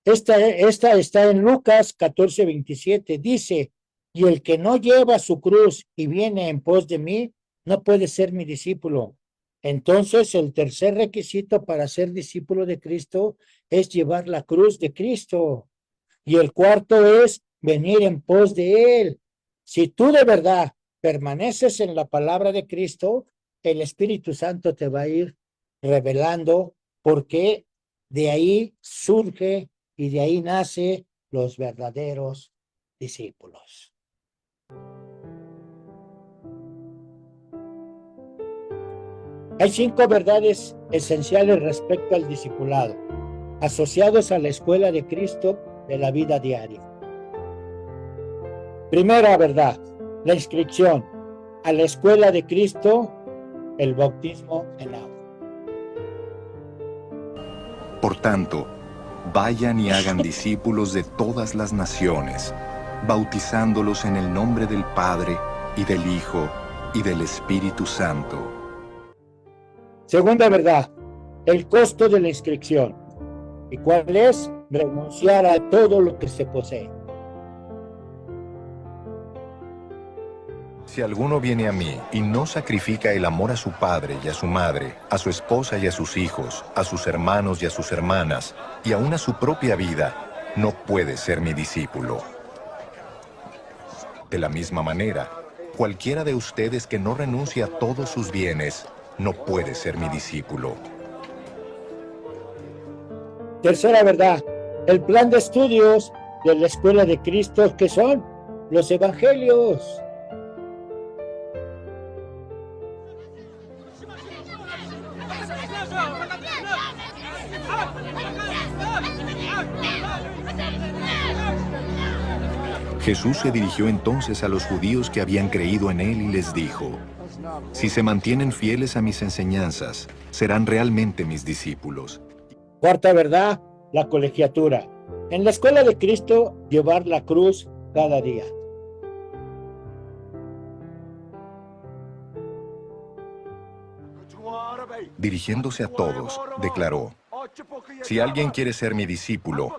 esta está en Lucas 14:27, dice, y el que no lleva su cruz y viene en pos de mí, no puede ser mi discípulo. Entonces, el tercer requisito para ser discípulo de Cristo es llevar la cruz de Cristo. Y el cuarto es venir en pos de Él. Si tú de verdad permaneces en la palabra de Cristo, el Espíritu Santo te va a ir revelando, porque de ahí surge y de ahí nace los verdaderos discípulos. Hay 5 verdades esenciales respecto al discipulado, asociados a la escuela de Cristo de la vida diaria. Primera verdad, la inscripción a la escuela de Cristo, el bautismo en agua. Por tanto, vayan y hagan discípulos de todas las naciones, bautizándolos en el nombre del Padre, y del Hijo, y del Espíritu Santo. Segunda verdad, el costo de la inscripción. ¿Y cuál es? Renunciar a todo lo que se posee. Si alguno viene a mí y no sacrifica el amor a su padre y a su madre, a su esposa y a sus hijos, a sus hermanos y a sus hermanas, y aún a su propia vida, no puede ser mi discípulo. De la misma manera, cualquiera de ustedes que no renuncie a todos sus bienes, no puede ser mi discípulo. Tercera verdad, el plan de estudios de la escuela de Cristo, que son los evangelios. Jesús se dirigió entonces a los judíos que habían creído en él y les dijo: si se mantienen fieles a mis enseñanzas, serán realmente mis discípulos. Cuarta verdad, la colegiatura. En la escuela de Cristo, llevar la cruz cada día. Dirigiéndose a todos, declaró: si alguien quiere ser mi discípulo,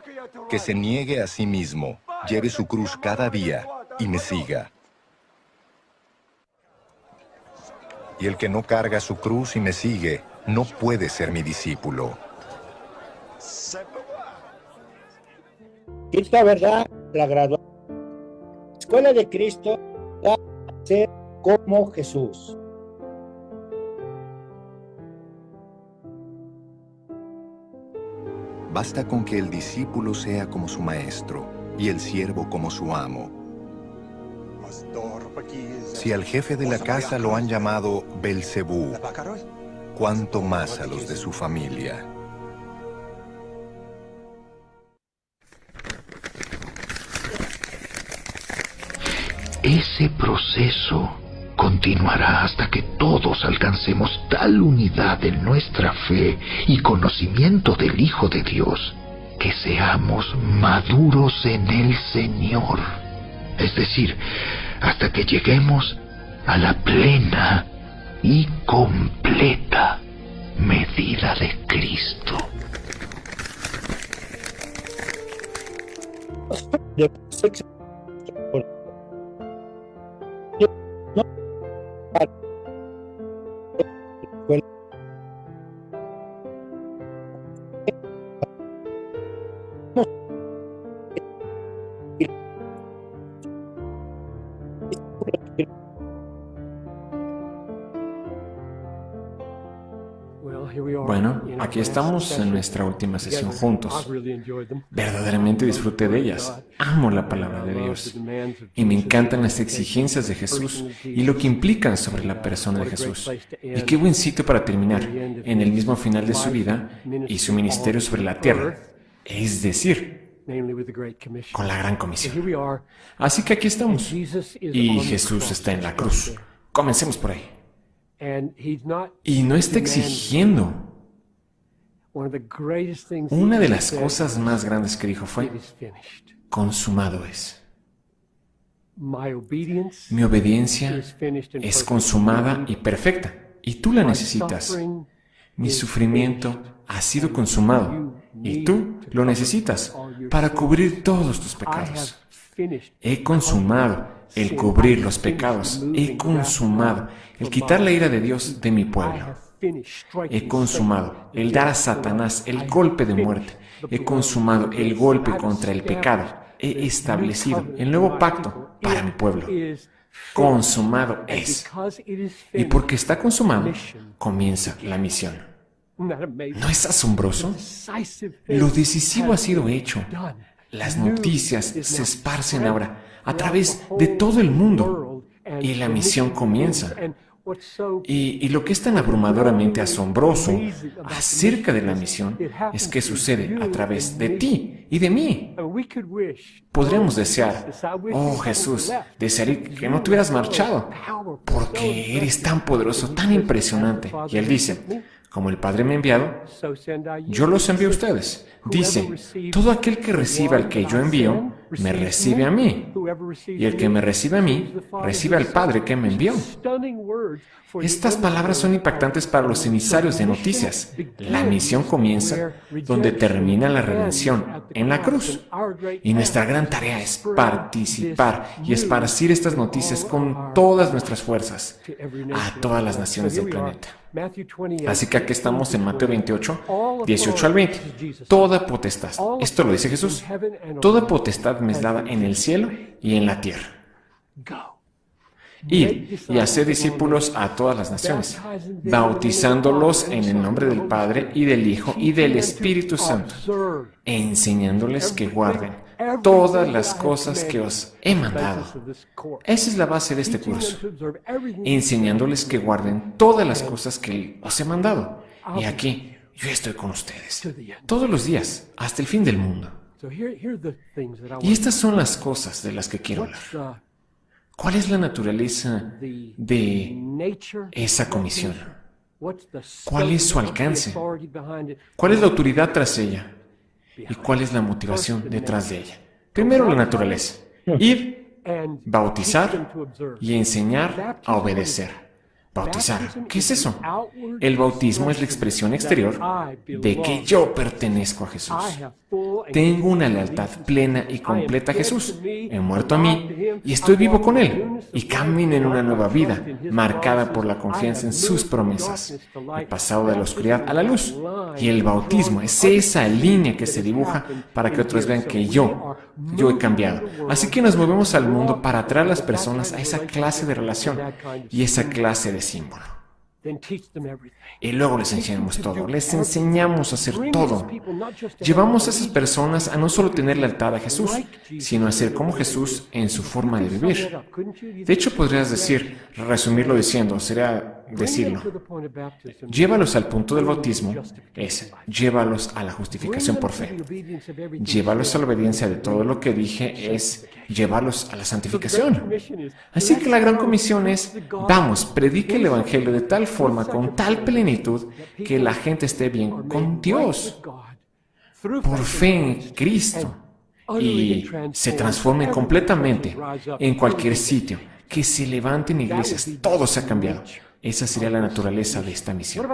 que se niegue a sí mismo, lleve su cruz cada día y me siga. Y el que no carga su cruz y me sigue, no puede ser mi discípulo. Quinta verdad, la graduación. La escuela de Cristo va a ser como Jesús. Basta con que el discípulo sea como su maestro y el siervo como su amo. Si al jefe de la casa lo han llamado Belcebú, ¿cuánto más a los de su familia? Ese proceso continuará hasta que todos alcancemos tal unidad en nuestra fe y conocimiento del Hijo de Dios, que seamos maduros en el Señor. Es decir, hasta que lleguemos a la plena y completa medida de Cristo. Bueno, aquí estamos en nuestra última sesión juntos. Verdaderamente disfruté de ellas. Amo la palabra de Dios. Y me encantan las exigencias de Jesús y lo que implican sobre la persona de Jesús. Y qué buen sitio para terminar, en el mismo final de su vida y su ministerio sobre la tierra. Es decir, con la gran comisión. Así que aquí estamos. Y Jesús está en la cruz. Comencemos por ahí. Y no está exigiendo. Una de las cosas más grandes que dijo fue: consumado es. Mi obediencia es consumada y perfecta, y tú la necesitas. Mi sufrimiento ha sido consumado, y tú lo necesitas para cubrir todos tus pecados. He consumado el cubrir los pecados. He consumado el quitar la ira de Dios de mi pueblo. He consumado el dar a Satanás el golpe de muerte. He consumado el golpe contra el pecado. He establecido el nuevo pacto para mi pueblo. Consumado es. Y porque está consumado, comienza la misión. ¿No es asombroso? Lo decisivo ha sido hecho. Las noticias se esparcen ahora a través de todo el mundo y la misión comienza. Y lo que es tan abrumadoramente asombroso acerca de la misión es que sucede a través de ti y de mí. Podríamos desear: oh Jesús, desearía que no te hubieras marchado, porque eres tan poderoso, tan impresionante. Y Él dice: como el Padre me ha enviado, yo los envío a ustedes. Dice: todo aquel que reciba al que yo envío, me recibe a mí. Y el que me recibe a mí, recibe al Padre que me envió. Estas palabras son impactantes para los emisarios de noticias. La misión comienza donde termina la redención, en la cruz. Y nuestra gran tarea es participar y esparcir estas noticias con todas nuestras fuerzas a todas las naciones del planeta. Así que aquí estamos en Mateo 28, 18 al 20. Toda potestad, esto lo dice Jesús, toda potestad me es dada en el cielo y en la tierra. Id y haced discípulos a todas las naciones, bautizándolos en el nombre del Padre y del Hijo y del Espíritu Santo, enseñándoles que guarden todas las cosas que os he mandado. Esa es la base de este curso, enseñándoles que guarden todas las cosas que os he mandado. Y aquí yo estoy con ustedes todos los días hasta el fin del mundo. Y estas son las cosas de las que quiero hablar. ¿Cuál es la naturaleza de esa comisión? ¿Cuál es su alcance? ¿Cuál es la autoridad tras ella? ¿Y cuál es la motivación detrás de ella? Primero, la naturaleza. Ir, bautizar y enseñar a obedecer. Bautizar. ¿Qué es eso? El bautismo es la expresión exterior de que yo pertenezco a Jesús. Tengo una lealtad plena y completa a Jesús. He muerto a mí y estoy vivo con Él. Y camino en una nueva vida, marcada por la confianza en sus promesas. He pasado de la oscuridad a la luz. Y el bautismo es esa línea que se dibuja para que otros vean que yo he cambiado. Así que nos movemos al mundo para atraer a las personas a esa clase de relación y esa clase de símbolo. Y luego les enseñamos todo, les enseñamos a hacer todo. Llevamos a esas personas a no solo tener lealtad a Jesús, sino a ser como Jesús en su forma de vivir. De hecho, podrías resumirlo diciendo, sería decirlo. Llévalos al punto del bautismo, llévalos a la justificación por fe. Llévalos a la obediencia de todo lo que dije, es llevarlos a la santificación. Así que la gran comisión es, vamos, predique el evangelio de tal forma, con tal plenitud, que la gente esté bien con Dios, por fe en Cristo, y se transforme completamente en cualquier sitio, que se levanten iglesias, todo se ha cambiado. Esa sería la naturaleza de esta misión.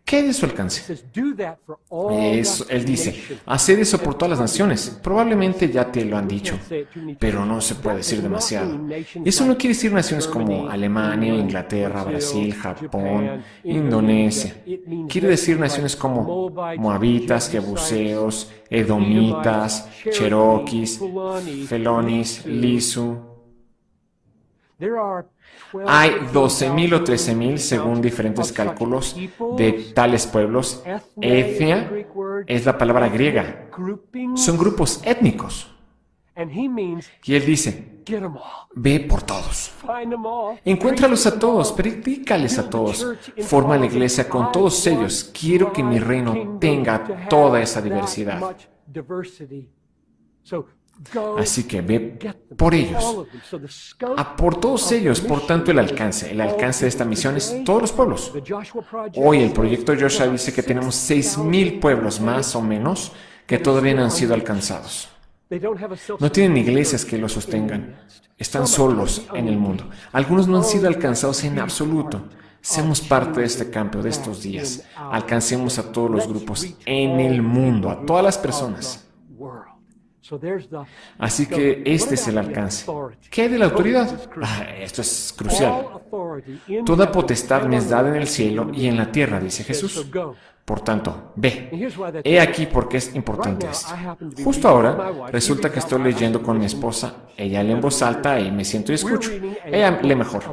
¿Qué de su alcance? Él dice, haced eso por todas las naciones. Probablemente ya te lo han dicho, pero no se puede decir demasiado. Eso no quiere decir naciones como Alemania, Inglaterra, Brasil, Japón, Indonesia. Quiere decir naciones como moabitas, jebuseos, edomitas, cheroquis, felonis, lisu. Hay 12,000 o 13,000 según diferentes cálculos de tales pueblos. Etnia es la palabra griega. Son grupos étnicos. Y él dice, ve por todos. Encuéntralos a todos, predícales a todos. Forma la iglesia con todos ellos. Quiero que mi reino tenga toda esa diversidad. Así que ve por ellos, por todos ellos. Por tanto, el alcance de esta misión es todos los pueblos. Hoy el proyecto Joshua dice que tenemos 6,000 pueblos más o menos que todavía no han sido alcanzados. No tienen iglesias que los sostengan. Están solos en el mundo. Algunos no han sido alcanzados en absoluto. Seamos parte de este cambio de estos días. Alcancemos a todos los grupos en el mundo, a todas las personas. Así que este es el alcance. ¿Qué hay de la autoridad? Esto es crucial. Toda potestad me es dada en el cielo y en la tierra, dice Jesús. Por tanto, ve. He aquí por qué es importante esto. Justo ahora, resulta que estoy leyendo con mi esposa. Ella lee en voz alta y me siento y escucho. Ella lee mejor.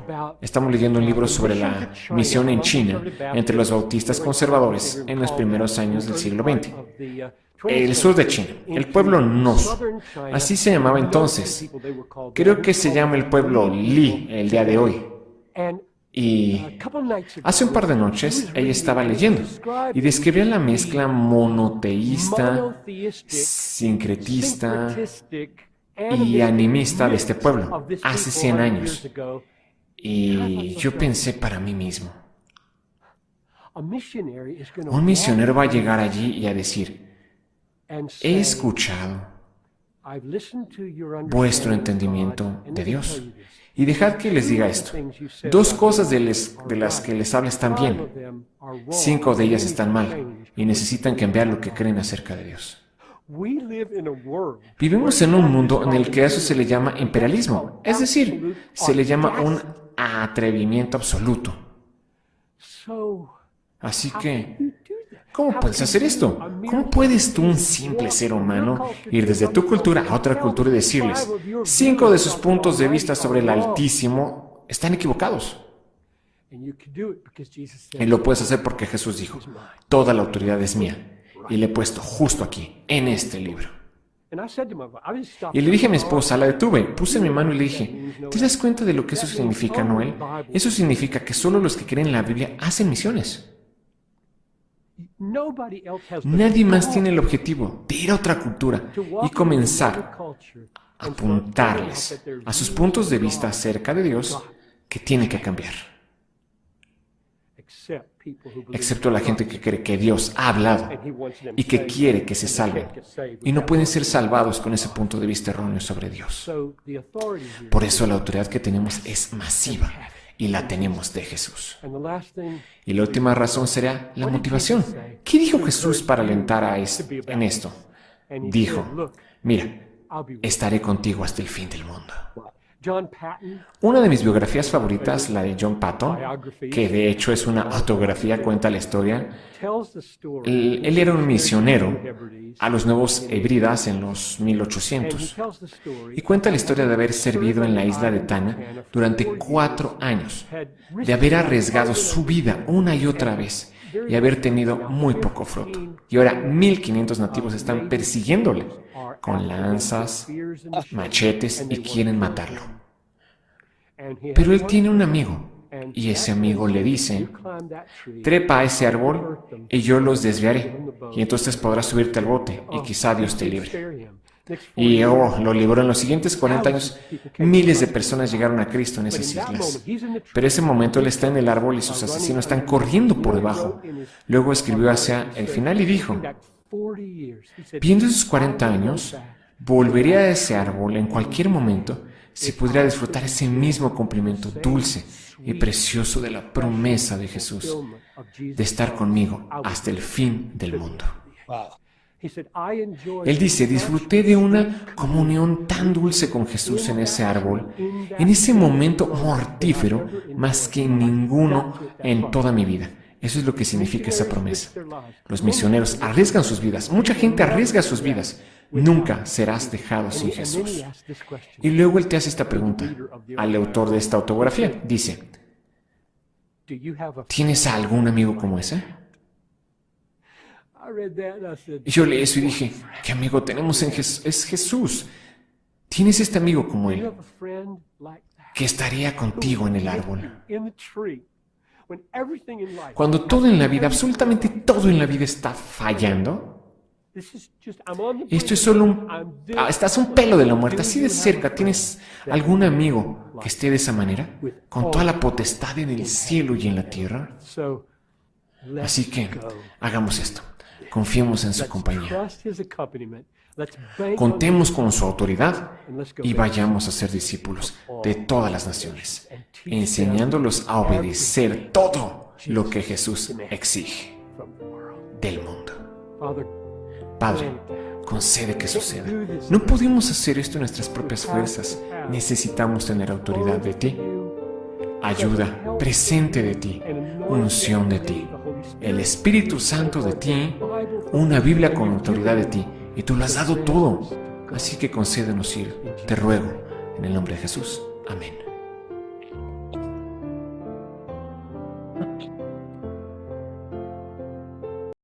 Estamos leyendo un libro sobre la misión en China entre los bautistas conservadores en los primeros años del siglo XX. El sur de China, el pueblo Nos, así se llamaba entonces. Creo que se llama el pueblo Li el día de hoy. Y hace un par de noches ella estaba leyendo y describía la mezcla monoteísta, sincretista y animista de este pueblo hace 100 años. Y yo pensé para mí mismo, un misionero va a llegar allí y a decir, he escuchado vuestro entendimiento de Dios. Y dejad que les diga esto. 2 cosas de las que les hablo están bien. 5 de ellas están mal y necesitan cambiar lo que creen acerca de Dios. Vivimos en un mundo en el que a eso se le llama imperialismo. Es decir, se le llama un atrevimiento absoluto. Así que, ¿cómo puedes hacer esto? ¿Cómo puedes tú, un simple ser humano, ir desde tu cultura a otra cultura y decirles 5 de sus puntos de vista sobre el Altísimo están equivocados? Y lo puedes hacer porque Jesús dijo, toda la autoridad es mía y la he puesto justo aquí, en este libro. Y le dije a mi esposa, la detuve, puse mi mano y le dije, ¿te das cuenta de lo que eso significa, Noel? Eso significa que solo los que creen en la Biblia hacen misiones. Nadie más tiene el objetivo de ir a otra cultura y comenzar a apuntarles a sus puntos de vista acerca de Dios que tiene que cambiar. Excepto la gente que cree que Dios ha hablado y que quiere que se salven y no pueden ser salvados con ese punto de vista erróneo sobre Dios. Por eso la autoridad que tenemos es masiva y la tenemos de Jesús. Y la última razón será la motivación. ¿Qué dijo Jesús para alentar en esto? Dijo, mira, estaré contigo hasta el fin del mundo. Una de mis biografías favoritas, la de John Patton, que de hecho es una autobiografía, cuenta la historia. Él era un misionero a los Nuevos Hebridas en los 1800 y cuenta la historia de haber servido en la isla de Tana durante 4 años, de haber arriesgado su vida una y otra vez y haber tenido muy poco fruto. Y ahora 1500 nativos están persiguiéndole con lanzas, machetes y quieren matarlo. Pero él tiene un amigo y ese amigo le dice, trepa a ese árbol y yo los desviaré y entonces podrás subirte al bote y quizá Dios te libre. Y lo libró. En los siguientes 40 años, miles de personas llegaron a Cristo en esas islas. Pero ese momento él está en el árbol y sus asesinos están corriendo por debajo. Luego escribió hacia el final y dijo, viendo esos 40 años, volvería a ese árbol en cualquier momento si pudiera disfrutar ese mismo cumplimiento dulce y precioso de la promesa de Jesús, de estar conmigo hasta el fin del mundo. Él dice, disfruté de una comunión tan dulce con Jesús en ese árbol, en ese momento mortífero, más que ninguno en toda mi vida. Eso es lo que significa esa promesa. Los misioneros arriesgan sus vidas. Mucha gente arriesga sus vidas. Nunca serás dejado sin Jesús. Y luego él te hace esta pregunta al autor de esta autobiografía. Dice, ¿tienes a algún amigo como ese? Y yo leí eso y dije, ¿qué amigo tenemos en Jesús? Es Jesús. ¿Tienes este amigo como él que estaría contigo en el árbol? Cuando todo en la vida, absolutamente todo en la vida está fallando, esto es solo estás a un pelo de la muerte, así de cerca. ¿Tienes algún amigo que esté de esa manera, con toda la potestad en el cielo y en la tierra? Así que hagamos esto. Confiemos en su compañía. Contemos con su autoridad y vayamos a ser discípulos de todas las naciones, enseñándolos a obedecer todo lo que Jesús exige del mundo. Padre, concede que suceda. No podemos hacer esto en nuestras propias fuerzas. Necesitamos tener autoridad de ti, ayuda presente de ti, unción de ti, el Espíritu Santo de ti, una Biblia con autoridad de ti. Y tú lo has dado todo. Así que concédenos ir, te ruego, en el nombre de Jesús. Amén.